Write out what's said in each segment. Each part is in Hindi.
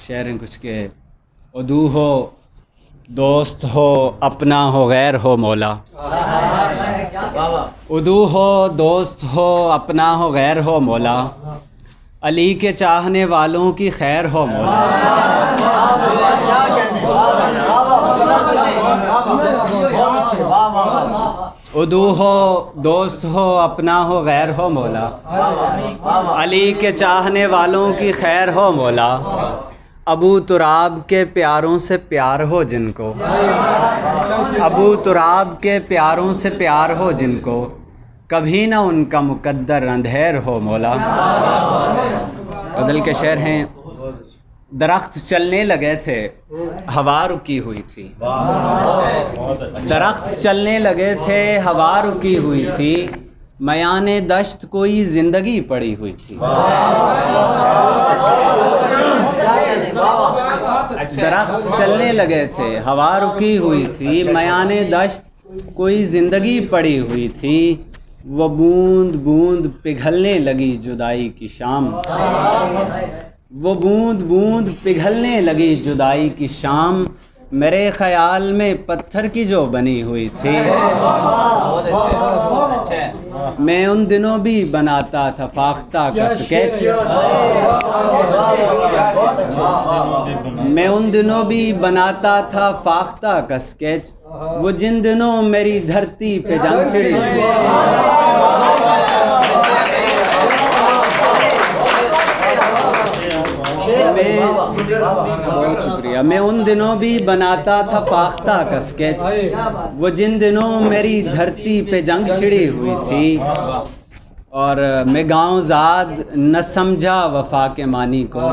शेर हैं कुछ के, उदू हो दोस्त हो अपना हो गैर हो मौला। उदू हो दोस्त हो अपना हो गैर हो मौला, अली के चाहने वालों की खैर हो मौला। उदू हो दोस्त हो अपना हो गैर हो मौला, अली के चाहने वालों की खैर हो मौला। अबू तुराब के प्यारों से प्यार हो जिनको, अबू तुराब के प्यारों से प्यार हो जिनको, कभी ना उनका मुकद्दर अंधेर हो मौला। बदल के शेर हैं, दरख्त चलने लगे थे हवा रुकी हुई थी, दरख्त चलने लगे थे हवा रुकी हुई थी, मयाने दश्त कोई जिंदगी पड़ी हुई थी। दरख्त चलने लगे थे हवा रुकी हुई थी, मयाने दश्त कोई जिंदगी पड़ी हुई थी, वो बूंद बूंद पिघलने लगी जुदाई की शाम, वो बूंद बूंद पिघलने लगी जुदाई की शाम, मेरे ख्याल में पत्थर की जो बनी हुई थी। मैं उन दिनों भी बनाता था फाख्ता का स्केच, मैं उन दिनों भी बनाता था फाख्ता का स्केच, वो जिन दिनों मेरी धरती पे जंग छिड़ी। बहुत शुक्रिया। मैं उन दिनों भी बनाता था फाख्ता का स्केच, वो जिन दिनों मेरी धरती पे जंग छिड़ी हुई थी, और मैं गाँव ज़ाद न समझा वफा के मानी को,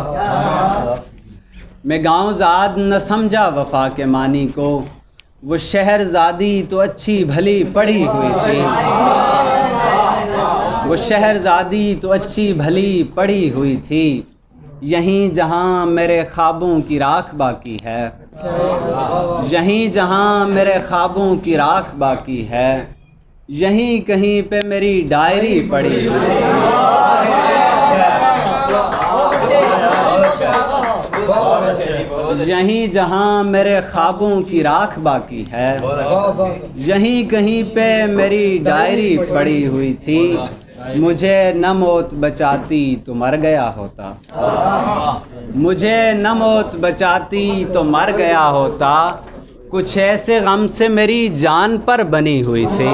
मैं गाँव ज़ाद न समझा वफा के मानी को, वो शहरज़ादी तो अच्छी भली पढ़ी हुई थी, वो शहरज़ादी तो अच्छी भली पढ़ी हुई थी, यहीं जहाँ मेरे ख्वाबों की राख बाकी है, यहीं जहाँ मेरे ख्वाबों की राख बाकी है, यहीं कहीं पे मेरी डायरी पड़ी हुई है। यहीं जहाँ मेरे ख्वाबों की राख बाकी है, यहीं कहीं पे मेरी डायरी पड़ी हुई थी, मुझे न मौत बचाती तो मर गया होता, मुझे न मौत बचाती तो मर गया होता, कुछ ऐसे गम से मेरी जान पर बनी हुई थी।